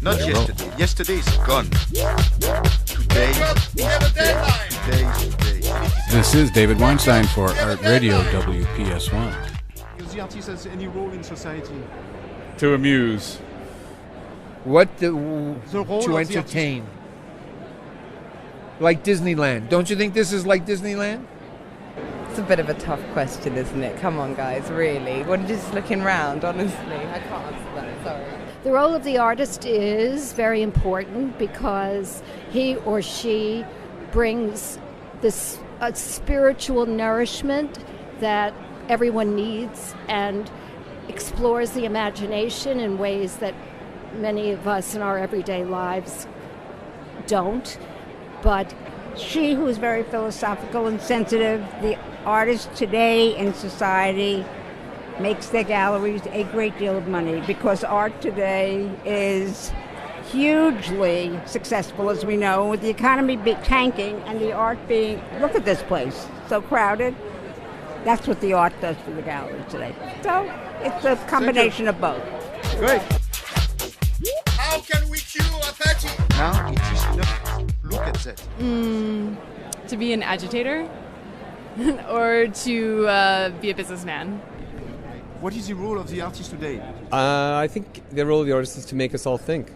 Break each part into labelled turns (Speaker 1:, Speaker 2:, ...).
Speaker 1: Not yesterday. Yesterday is gone. Today.
Speaker 2: This is David Weinstein for Art Radio WPS1.
Speaker 3: Does the artist has any role in society?
Speaker 4: To amuse.
Speaker 3: The role
Speaker 5: to
Speaker 3: of the
Speaker 5: entertain. Like Disneyland. Don't you think this is like Disneyland?
Speaker 6: It's a bit of a tough question, isn't it? Come on, guys, really. What, just looking round, honestly? I can't answer that, sorry.
Speaker 7: The role of the artist is very important because he or she brings this spiritual nourishment that everyone needs and explores the imagination in ways that many of us in our everyday lives don't. But
Speaker 8: she who is very philosophical and sensitive, the artist today in society makes their galleries a great deal of money because art today is hugely successful, as we know, with the economy tanking and the art being, look at this place, so crowded. That's what the art does for the galleries today. So it's a combination of both.
Speaker 3: Great.
Speaker 1: How can we cure apathy? Now it is enough. Look at that.
Speaker 9: To be an agitator or to be a businessman.
Speaker 3: What is the role of the artist today?
Speaker 10: I think the role of the artist is to make us all think.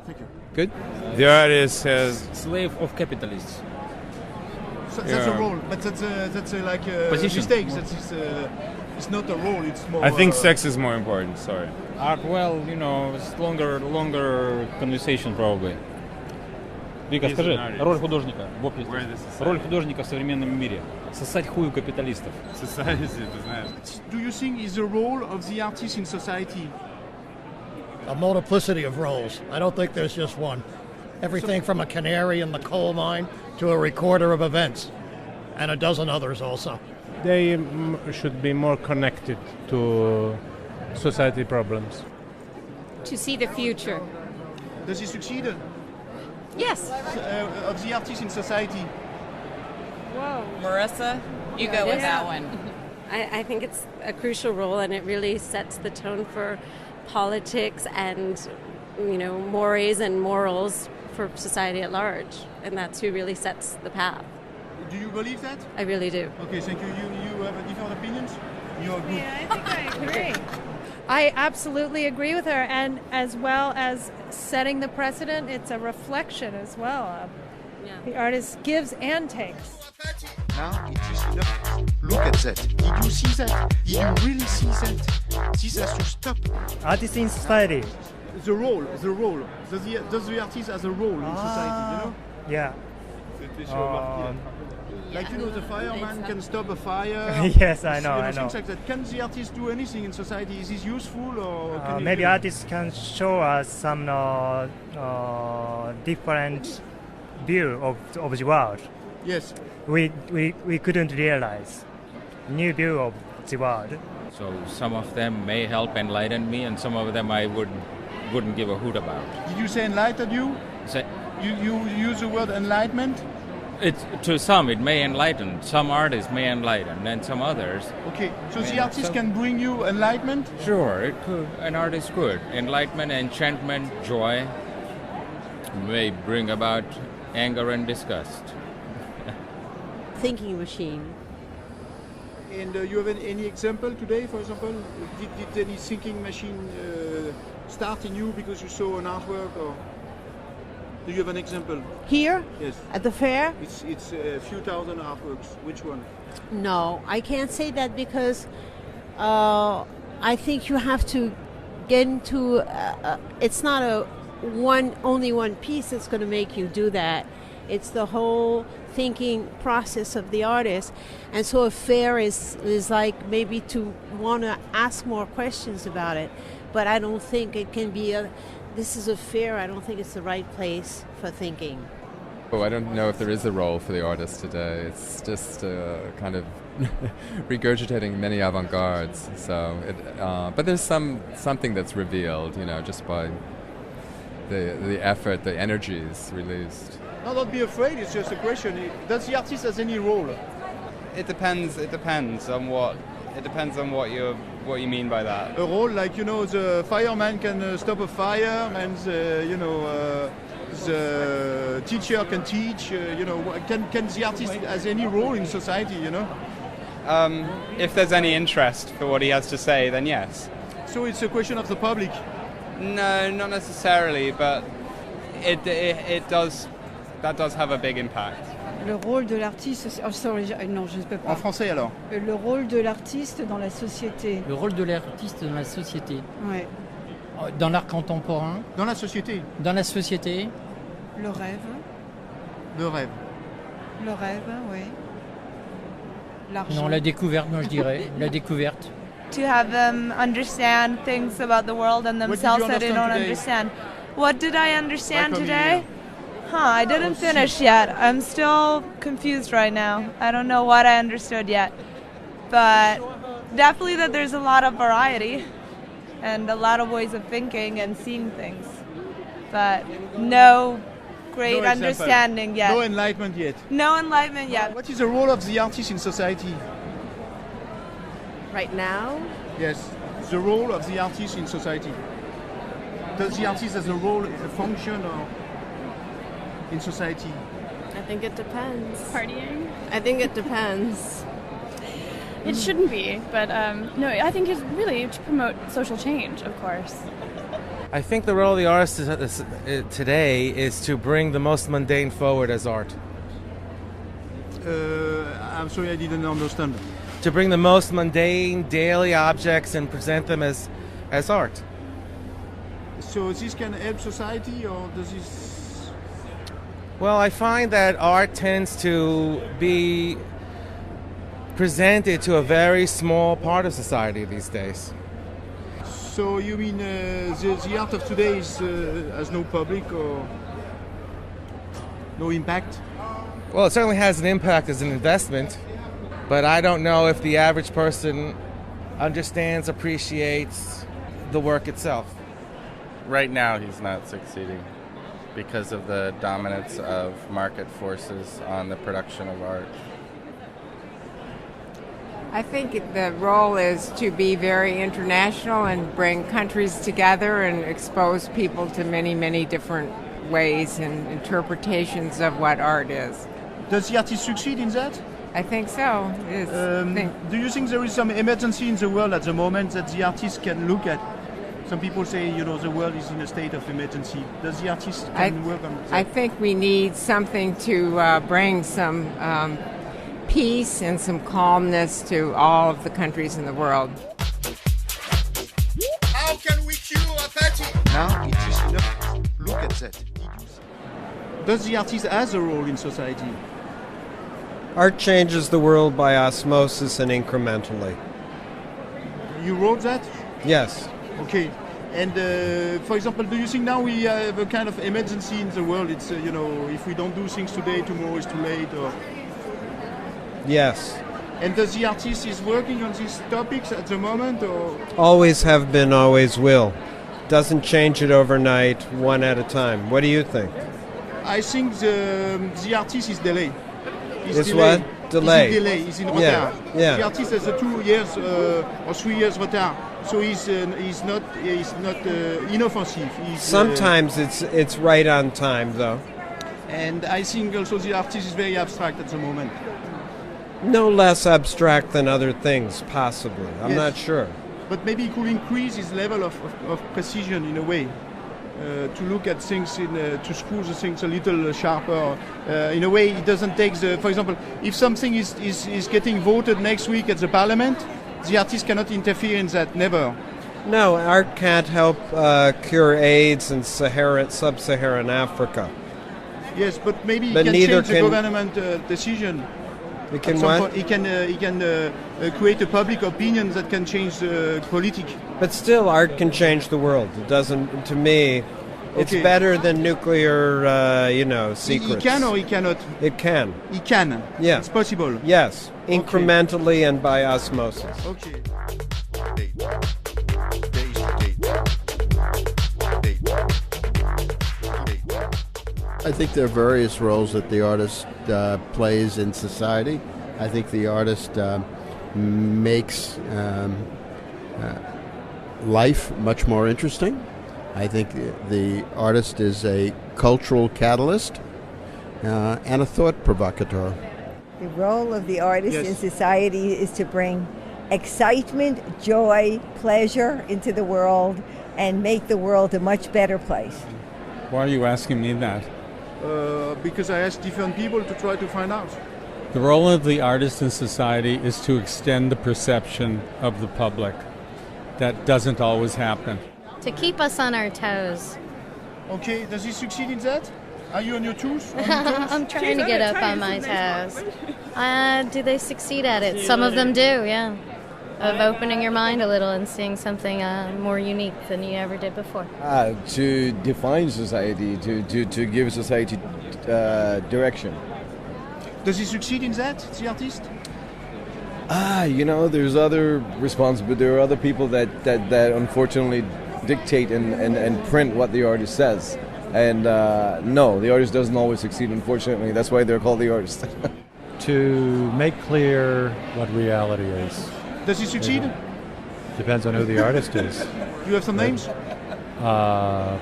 Speaker 3: Thank you.
Speaker 10: Good?
Speaker 4: The artist has...
Speaker 11: Slave of capitalists.
Speaker 3: So that's a role, but that's like a mistake. It's not a role, it's more...
Speaker 4: I think sex is more important, sorry.
Speaker 11: Art, well, it's longer conversation probably. Вика, скажи, роль художника в обществе. Роль художника в современном мире. Сосать хуй у капиталистов.
Speaker 4: Society, ты знаешь.
Speaker 3: Do you think is the role of the artist in society?
Speaker 12: A multiplicity of roles. I don't think there's just one. Everything from a canary in the coal mine to a recorder of events, and a dozen others also.
Speaker 13: They should be more connected to society problems.
Speaker 9: To see the future.
Speaker 3: Does he succeed?
Speaker 9: Yes.
Speaker 3: Of the artist in society?
Speaker 9: Whoa.
Speaker 6: Marissa, you go with that one.
Speaker 14: I think it's a crucial role, and it really sets the tone for politics and, mores and morals for society at large. And that's who really sets the path.
Speaker 3: Do you believe that?
Speaker 14: I really do.
Speaker 3: Okay, thank you. You have different opinions? You're good.
Speaker 9: Yeah, I think I agree. I absolutely agree with her, and as well as setting the precedent, it's a reflection as well. The artist gives and takes.
Speaker 1: Now it is enough. Look at that. Did you see that? Did you really see that? This has to stop.
Speaker 13: Artists in society.
Speaker 3: The role. Does the artist has a role in society,
Speaker 13: Yeah.
Speaker 3: Like, the fireman can stop a fire.
Speaker 13: Yes, I know.
Speaker 3: Things like that. Can the artist do anything in society? Is this useful, or can
Speaker 13: maybe artists can show us some different view of the world.
Speaker 3: Yes.
Speaker 13: We couldn't realize new view of the world.
Speaker 11: So some of them may help enlighten me, and some of them I wouldn't give a hoot about.
Speaker 3: Did you say enlighten you? You use the word enlightenment?
Speaker 11: To some it may enlighten. Some artists may enlighten, and some others.
Speaker 3: Okay, so the artist can bring you enlightenment?
Speaker 11: Sure, it could. An artist could. Enlightenment, enchantment, joy may bring about anger and disgust.
Speaker 14: Thinking machine.
Speaker 3: And you have any example today, for example? Did any thinking machine start in you because you saw an artwork, or do you have an example?
Speaker 8: Here?
Speaker 3: Yes.
Speaker 8: At the fair?
Speaker 3: It's a few thousand artworks. Which one?
Speaker 15: No, I can't say that because I think you have to get into. It's not only one piece that's going to make you do that. It's the whole thinking process of the artist, and so a fair is like maybe to want to ask more questions about it. But I don't think it can be this is a fair. I don't think it's the right place for thinking.
Speaker 10: Oh, I don't know if there is a role for the artist today. It's just kind of regurgitating many avant-gardes. So, but there's something that's revealed, just by the effort, the energies released.
Speaker 3: No, don't be afraid. It's just a question. Does the artist has any role?
Speaker 16: It depends on what
Speaker 4: It depends on what you mean by that.
Speaker 3: A role like, you know, the fireman can stop a fire, and the teacher can teach. You know, can the artist has any role in society? You know.
Speaker 4: If there's any interest for what he has to say, then yes.
Speaker 3: So it's a question of the public.
Speaker 4: No, not necessarily, but it does. That does have a big impact.
Speaker 16: Le rôle de l'artiste, non, je ne peux pas.
Speaker 3: En français alors.
Speaker 16: Le rôle de l'artiste dans la société.
Speaker 17: Le rôle de l'artiste dans la société.
Speaker 16: Ouais.
Speaker 17: Dans l'art contemporain.
Speaker 3: Dans la société.
Speaker 17: Dans la société.
Speaker 16: Le rêve.
Speaker 3: Le rêve.
Speaker 16: Le rêve, oui. L'argent.
Speaker 17: Non, la découverte, moi je dirais. La découverte.
Speaker 18: To have them understand things about the world and themselves that they don't understand. What did I understand today? I didn't finish yet. I'm still confused right now. I don't know what I understood yet. But definitely that there's a lot of variety and a lot of ways of thinking and seeing things. But no great understanding yet.
Speaker 3: No enlightenment yet.
Speaker 18: No enlightenment yet.
Speaker 3: What is the role of the artist in society?
Speaker 19: Right now?
Speaker 3: Yes, the role of the artist in society. Does the artist has a role, a function, or in society?
Speaker 19: I think it depends.
Speaker 20: Partying?
Speaker 19: I think it depends.
Speaker 20: It shouldn't be, but no, I think it's really to promote social change, of course.
Speaker 21: I think the role of the artist today is to bring the most mundane forward as art.
Speaker 3: I'm sorry, I didn't understand.
Speaker 21: To bring the most mundane daily objects and present them as art.
Speaker 3: So this can help society, or does this?
Speaker 21: Well, I find that art tends to be presented to a very small part of society these days.
Speaker 3: So you mean the art of today has no public or no impact?
Speaker 21: Well, it certainly has an impact as an investment, but I don't know if the average person understands, appreciates the work itself.
Speaker 22: Right now he's not succeeding because of the dominance of market forces on the production of art.
Speaker 23: I think the role is to be very international and bring countries together and expose people to many, many different ways and interpretations of what art is.
Speaker 3: Does the artist succeed in that?
Speaker 23: I think so.
Speaker 3: Do you think there is some emergency in the world at the moment that the artist can look at? Some people say, you know, the world is in a state of emergency. Does the artist can work on that?
Speaker 23: I think we need something to bring some peace and some calmness to all of the countries in the world.
Speaker 1: How can we cure apathy?
Speaker 3: Now it is enough. Look at that. Does the artist has a role in society?
Speaker 24: Art changes the world by osmosis and incrementally.
Speaker 3: You wrote that?
Speaker 24: Yes.
Speaker 3: Okay. And for example, do you think now we have a kind of emergency in the world? It's, you know, if we don't do things today, tomorrow is too late, or...
Speaker 24: Yes.
Speaker 3: And does the artist is working on these topics at the moment, or?
Speaker 24: Always have been, always will. Doesn't change it overnight, one at a time. What do you think?
Speaker 3: I think the artist is delayed.
Speaker 24: Is what? Delay.
Speaker 3: He's in delay. He's in retard.
Speaker 24: Yeah.
Speaker 3: The artist has a 2 years or 3 years retard, so he's not inoffensive.
Speaker 24: Sometimes it's right on time though.
Speaker 3: And I think also the artist is very abstract at the moment.
Speaker 24: No less abstract than other things, possibly. I'm
Speaker 3: Yes.
Speaker 24: not sure.
Speaker 3: But maybe he could increase his level of precision in a way. To look at things, to screw the things a little sharper. In a way, it doesn't take the... For example, if something is getting voted next week at the parliament, the artist cannot interfere in that, never.
Speaker 24: No, art can't help cure AIDS in sub-Saharan Africa.
Speaker 3: Yes, but maybe
Speaker 24: But
Speaker 3: he can
Speaker 24: neither
Speaker 3: change the
Speaker 24: can-
Speaker 3: government decision.
Speaker 24: He can
Speaker 3: At some
Speaker 24: what?
Speaker 3: point, he can create a public opinion that can change the politics.
Speaker 24: But still, art can change the world. It doesn't, to me, it's
Speaker 3: Okay.
Speaker 24: better than nuclear, secrets.
Speaker 3: He can or he cannot?
Speaker 24: It can.
Speaker 3: He can.
Speaker 24: Yeah.
Speaker 3: It's possible.
Speaker 24: Yes, incrementally and by osmosis.
Speaker 3: Okay.
Speaker 25: I think there are various roles that the artist plays in society. I think the artist makes life much more interesting. I think the artist is a cultural catalyst and a thought provocateur.
Speaker 2: The role of the artist
Speaker 3: Yes.
Speaker 2: in society is to bring excitement, joy, pleasure into the world and make the world a much better place.
Speaker 5: Why are you asking me that?
Speaker 3: Because I asked different people to try to find out.
Speaker 5: The role of the artist in society is to extend the perception of the public. That doesn't always happen.
Speaker 6: To keep us on our toes.
Speaker 3: Okay, does he succeed in that? Are you on your toes? On your toes?
Speaker 6: I'm trying to get up on my toes. Do they succeed at it? Some of them do, yeah. Of opening your mind a little and seeing something more unique than you ever did before.
Speaker 7: To define society, to give society direction.
Speaker 3: Does he succeed in that, the artist?
Speaker 7: There's other responsibilities. There are other people that unfortunately dictate and print what the artist says. And no, the artist doesn't always succeed, unfortunately. That's why they're called the artist.
Speaker 12: To make clear what reality is.
Speaker 3: Does he succeed?
Speaker 12: Depends on who the artist is.
Speaker 3: Do you have some names?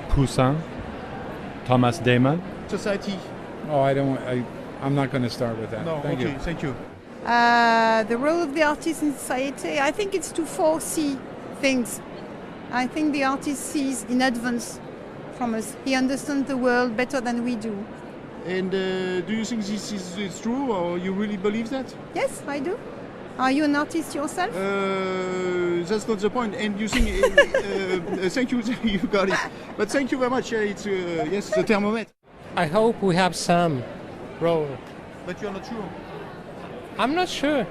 Speaker 12: Poussin, Thomas Damon.
Speaker 3: Society.
Speaker 26: Oh, I'm not going to start with that.
Speaker 3: No,
Speaker 26: Thank
Speaker 3: okay,
Speaker 26: you.
Speaker 3: thank you.
Speaker 16: The role of the artist in society, I think it's to foresee things. I think the artist sees in advance from us. He understands the world better than we do.
Speaker 3: And do you think this is true, or you really believe that?
Speaker 16: Yes, I do. Are you an artist yourself?
Speaker 3: That's not the point. And you think, thank you, you got it. But thank you very much. It's yes, the thermometer.
Speaker 27: I hope we have some role.
Speaker 3: But you're not sure.
Speaker 27: I'm not sure.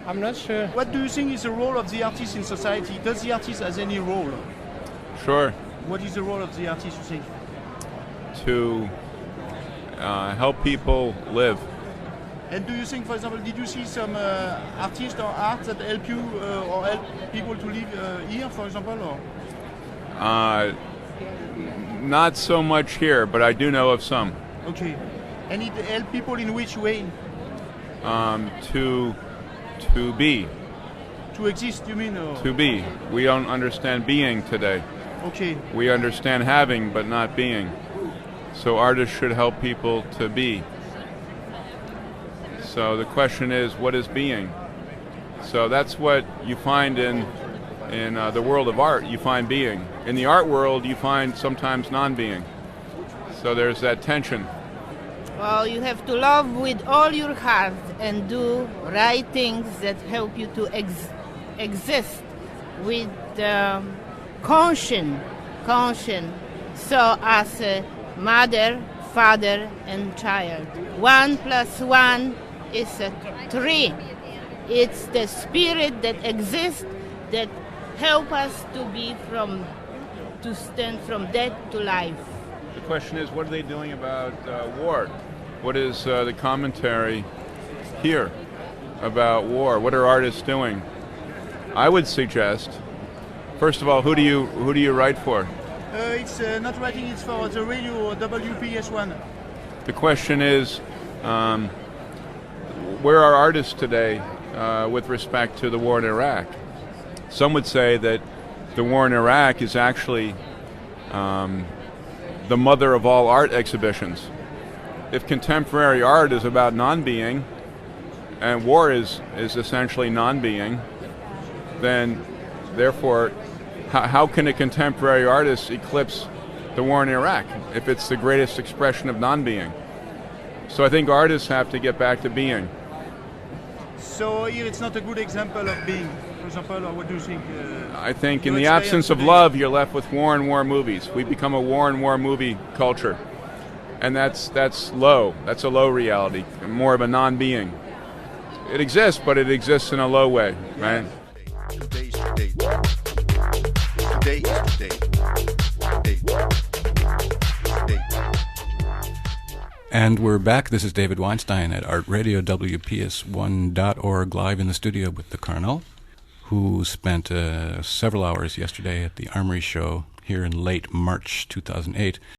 Speaker 27: I'm not sure.
Speaker 3: What do you think is the role of the artist in society? Does the artist has any role?
Speaker 28: Sure.
Speaker 3: What is the role of the artist, you think?
Speaker 28: To help people live.
Speaker 3: And do you think, for example, did you see some artists or art that help you or help people to live here, for example? Or?
Speaker 28: Not so much here, but I do know of some.
Speaker 3: Okay. And it help people in which way?
Speaker 28: To be.
Speaker 3: To exist, you mean? Or?
Speaker 28: To be. We don't understand being today.
Speaker 3: Okay.
Speaker 28: We understand having, but not being. So artists should help people to be. So the question is, what is being? So that's what you find in the world of art. You find being. In the art world, you find sometimes non-being. So there's that tension.
Speaker 29: Well, you have to love with all your heart and do right things that help you to exist with conscience. So as a mother, father, and child. 1 + 1 is 3. It's the spirit that exists that help us to stand from death to life.
Speaker 28: The question is, what are they doing about war? What is the commentary here about war? What are artists doing? I would suggest, first of all, who do you write for?
Speaker 3: It's not writing, it's for the radio WPS1.
Speaker 28: The question is, where are artists today with respect to the war in Iraq? Some would say that the war in Iraq is actually the mother of all art exhibitions. If contemporary art is about non-being, and war is essentially non-being, then therefore, how can a contemporary artist eclipse the war in Iraq if it's the greatest expression of non-being? So I think artists have to get back to being.
Speaker 3: So here it's not a good example of being, for example, or what do you think?
Speaker 28: I think in the absence of love, you're left with war and war movies. We become a war and war movie culture. And that's low. That's a low reality, more of a non-being. It exists, but it exists in a low way, right?
Speaker 1: Today is today. Today is today. Today.
Speaker 30: And we're back. This is David Weinstein at Art Radio, WPS1.org, live in the studio with the Colonel, who spent several hours yesterday at the ARMORY show here in late March 2008.